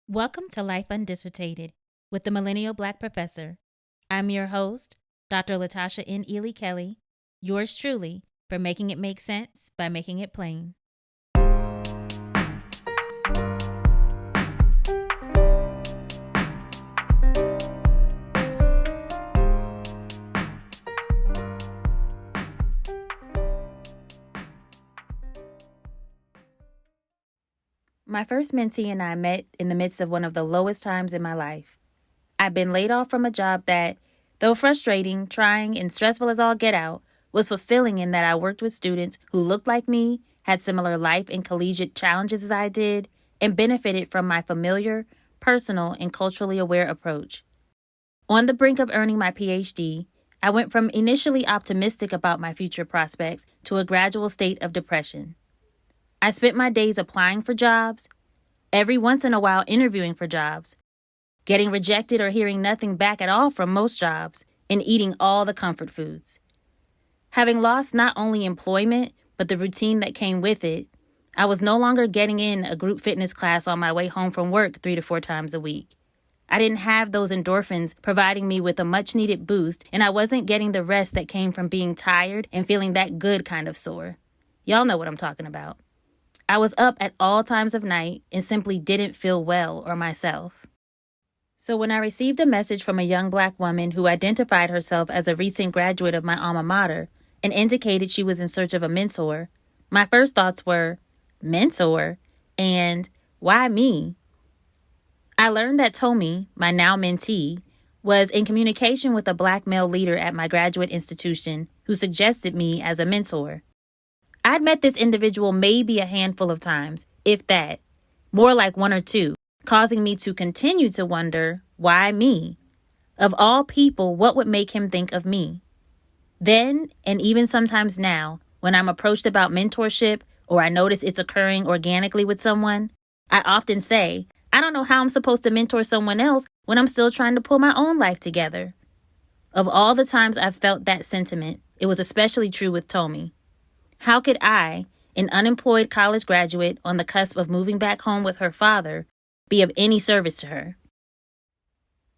Welcome to Life Undissertated with the Millennial Black Professor. I'm your host, Dr. Tasha UN Kelly, yours truly, for making it make sense by making it plain. My first mentee and I met in the midst of one of the lowest times in my life. I'd been laid off from a job that, though frustrating, trying, and stressful as all get out, was fulfilling in that I worked with students who looked like me, had similar life and collegiate challenges as I did, and benefited from my familiar, personal, and culturally aware approach. On the brink of earning my PhD, I went from initially optimistic about my future prospects to a gradual state of depression. I spent my days applying for jobs, every once in a while interviewing for jobs, getting rejected or hearing nothing back at all from most jobs, and eating all the comfort foods. Having lost not only employment, but the routine that came with it, I was no longer getting in a group fitness class on my way home from work 3 to 4 times a week. I didn't have those endorphins providing me with a much-needed boost, and I wasn't getting the rest that came from being tired and feeling that good kind of sore. Y'all know what I'm talking about. I was up at all times of night and simply didn't feel well or myself. So when I received a message from a young Black woman who identified herself as a recent graduate of my alma mater and indicated she was in search of a mentor, my first thoughts were, mentor? And why me? I learned that Tommy, my now mentee, was in communication with a Black male leader at my graduate institution who suggested me as a mentor. I'd met this individual maybe a handful of times, if that, more like 1 or 2, causing me to continue to wonder, why me? Of all people, what would make him think of me? Then, and even sometimes now, when I'm approached about mentorship or I notice it's occurring organically with someone, I often say, I don't know how I'm supposed to mentor someone else when I'm still trying to pull my own life together. Of all the times I've felt that sentiment, it was especially true with Tommy. How could I, an unemployed college graduate on the cusp of moving back home with her father, be of any service to her?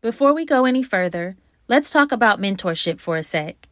Before we go any further, let's talk about mentorship for a sec.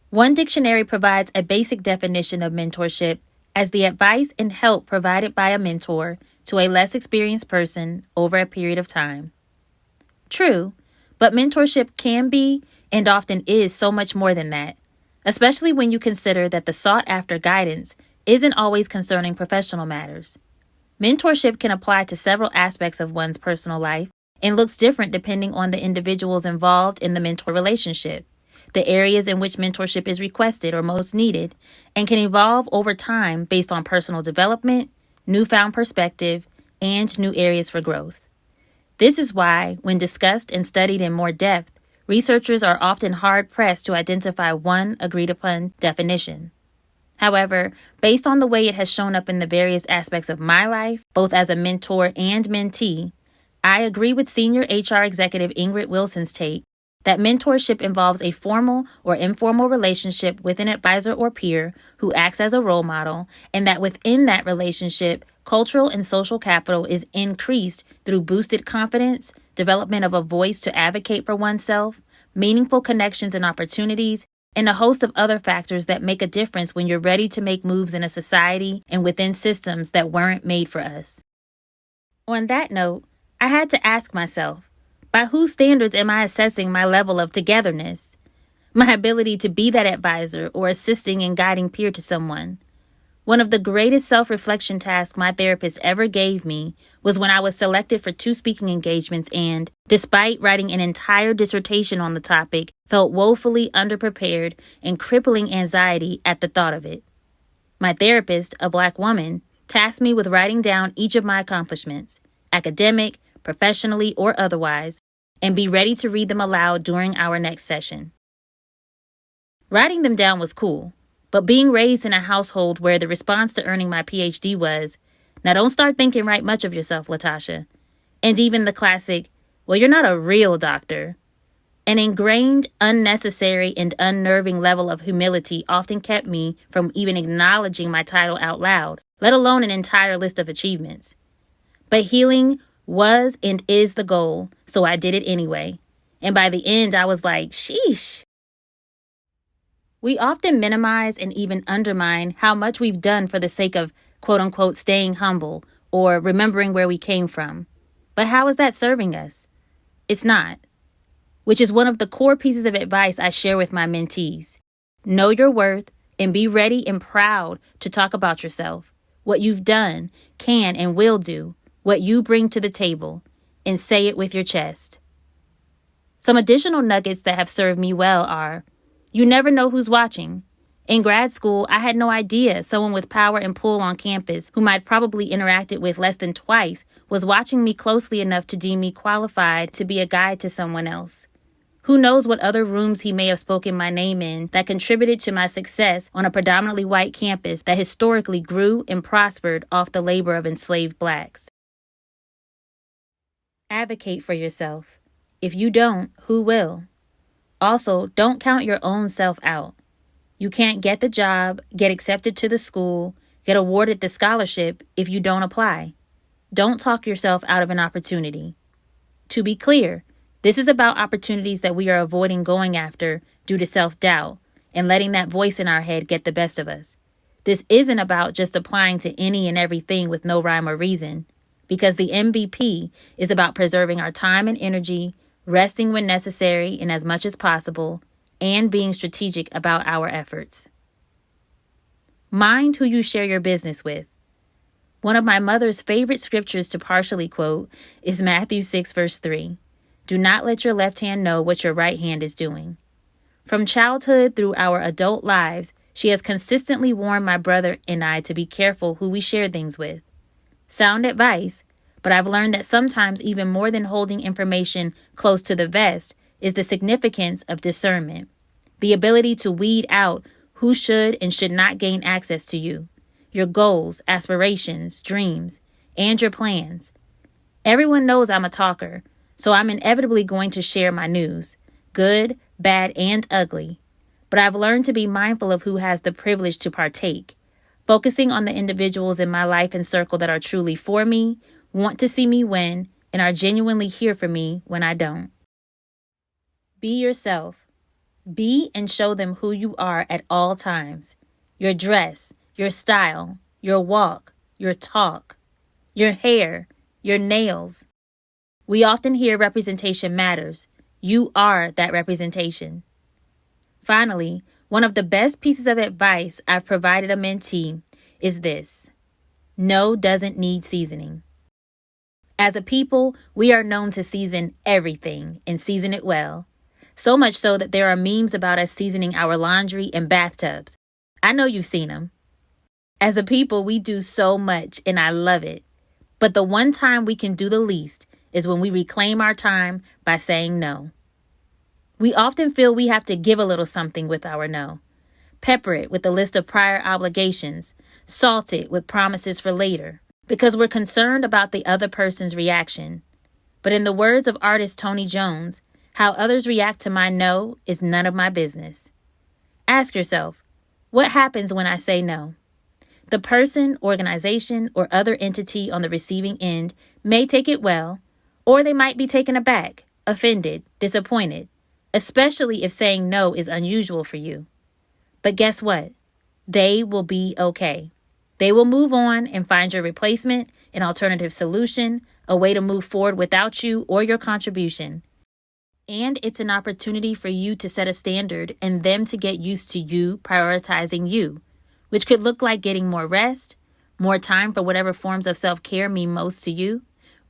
One dictionary provides a basic definition of mentorship as the advice and help provided by a mentor to a less experienced person over a period of time. True, but mentorship can be, and often is, so much more than that, especially when you consider that the sought-after guidance isn't always concerning professional matters. Mentorship can apply to several aspects of one's personal life and looks different depending on the individuals involved in the mentor relationship, the areas in which mentorship is requested or most needed, and can evolve over time based on personal development, newfound perspective, and new areas for growth. This is why, when discussed and studied in more depth, researchers are often hard-pressed to identify one agreed-upon definition. However, based on the way it has shown up in the various aspects of my life, both as a mentor and mentee, I agree with senior HR executive Ingrid Wilson's take that mentorship involves a formal or informal relationship with an advisor or peer who acts as a role model, and that within that relationship, cultural and social capital is increased through boosted confidence, development of a voice to advocate for oneself, meaningful connections and opportunities, and a host of other factors that make a difference when you're ready to make moves in a society and within systems that weren't made for us. On that note, I had to ask myself, by whose standards am I assessing my level of togetherness? My ability to be that advisor or assisting and guiding peer to someone? One of the greatest self-reflection tasks my therapist ever gave me was when I was selected for 2 speaking engagements and, despite writing an entire dissertation on the topic, felt woefully underprepared and crippling anxiety at the thought of it. My therapist, a Black woman, tasked me with writing down each of my accomplishments, academic, professionally, or otherwise, and be ready to read them aloud during our next session. Writing them down was cool. But being raised in a household where the response to earning my PhD was, now don't start thinking right much of yourself, Latasha, and even the classic, well, you're not a real doctor, an ingrained, unnecessary, and unnerving level of humility often kept me from even acknowledging my title out loud, let alone an entire list of achievements. But healing was and is the goal, so I did it anyway. And by the end, I was like, sheesh. We often minimize and even undermine how much we've done for the sake of, quote unquote, staying humble or remembering where we came from. But how is that serving us? It's not. Which is one of the core pieces of advice I share with my mentees. Know your worth and be ready and proud to talk about yourself, what you've done, can and will do, what you bring to the table, and say it with your chest. Some additional nuggets that have served me well are, you never know who's watching. In grad school, I had no idea someone with power and pull on campus, whom I'd probably interacted with less than twice, was watching me closely enough to deem me qualified to be a guide to someone else. Who knows what other rooms he may have spoken my name in that contributed to my success on a predominantly white campus that historically grew and prospered off the labor of enslaved blacks. Advocate for yourself. If you don't, who will? Also, don't count your own self out. You can't get the job, get accepted to the school, get awarded the scholarship if you don't apply. Don't talk yourself out of an opportunity. To be clear, this is about opportunities that we are avoiding going after due to self-doubt and letting that voice in our head get the best of us. This isn't about just applying to any and everything with no rhyme or reason, because the MVP is about preserving our time and energy, resting when necessary and as much as possible, and being strategic about our efforts. Mind who you share your business with. One of my mother's favorite scriptures to partially quote is Matthew 6, verse 3. Do not let your left hand know what your right hand is doing. From childhood through our adult lives, she has consistently warned my brother and I to be careful who we share things with. Sound advice, but I've learned that sometimes even more than holding information close to the vest is the significance of discernment, the ability to weed out who should and should not gain access to you, your goals, aspirations, dreams, and your plans. Everyone knows I'm a talker, so I'm inevitably going to share my news, good, bad, and ugly. But I've learned to be mindful of who has the privilege to partake, focusing on the individuals in my life and circle that are truly for me, want to see me win, and are genuinely here for me when I don't. Be yourself. Be and show them who you are at all times. Your dress, your style, your walk, your talk, your hair, your nails. We often hear representation matters. You are that representation. Finally, one of the best pieces of advice I've provided a mentee is this: no doesn't need seasoning. As a people, we are known to season everything and season it well. So much so that there are memes about us seasoning our laundry and bathtubs. I know you've seen them. As a people, we do so much and I love it. But the one time we can do the least is when we reclaim our time by saying no. We often feel we have to give a little something with our no. Pepper it with a list of prior obligations. Salt it with promises for later. Because we're concerned about the other person's reaction. But in the words of artist Tony Jones, how others react to my no is none of my business. Ask yourself, what happens when I say no? The person, organization, or other entity on the receiving end may take it well, or they might be taken aback, offended, disappointed, especially if saying no is unusual for you. But guess what? They will be okay. They will move on and find your replacement, an alternative solution, a way to move forward without you or your contribution. And it's an opportunity for you to set a standard and them to get used to you prioritizing you, which could look like getting more rest, more time for whatever forms of self-care mean most to you,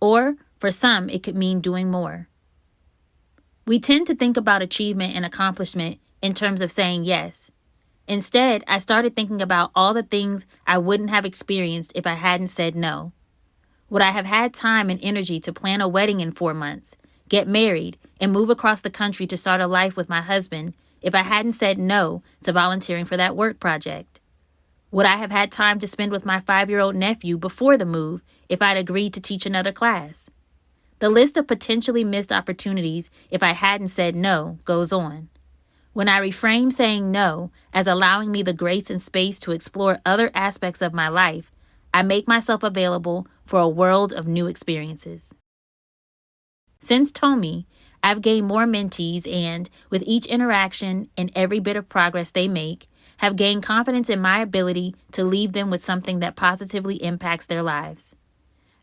or for some, it could mean doing more. We tend to think about achievement and accomplishment in terms of saying yes. Instead, I started thinking about all the things I wouldn't have experienced if I hadn't said no. Would I have had time and energy to plan a wedding in 4 months, get married, and move across the country to start a life with my husband if I hadn't said no to volunteering for that work project? Would I have had time to spend with my 5-year-old nephew before the move if I'd agreed to teach another class? The list of potentially missed opportunities if I hadn't said no goes on. When I reframe saying no as allowing me the grace and space to explore other aspects of my life, I make myself available for a world of new experiences. Since Tomi, I've gained more mentees and, with each interaction and every bit of progress they make, have gained confidence in my ability to leave them with something that positively impacts their lives.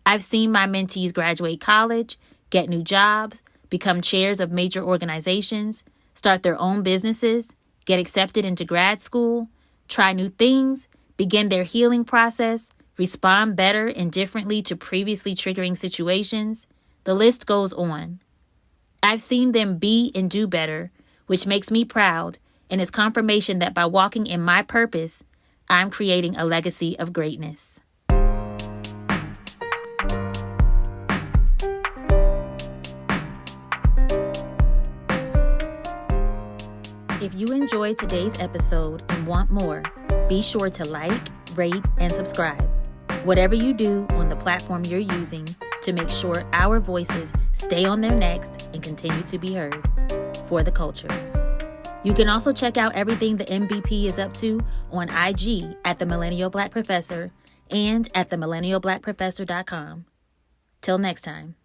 I've seen my mentees graduate college, get new jobs, become chairs of major organizations, start their own businesses, get accepted into grad school, try new things, begin their healing process, respond better and differently to previously triggering situations. The list goes on. I've seen them be and do better, which makes me proud and is confirmation that by walking in my purpose, I'm creating a legacy of greatness. If you enjoyed today's episode and want more, be sure to like, rate, and subscribe. Whatever you do on the platform you're using to make sure our voices stay on their necks and continue to be heard for the culture. You can also check out everything the MVP is up to on IG at The Millennial Black Professor and at themillennialblackprofessor.com. Till next time.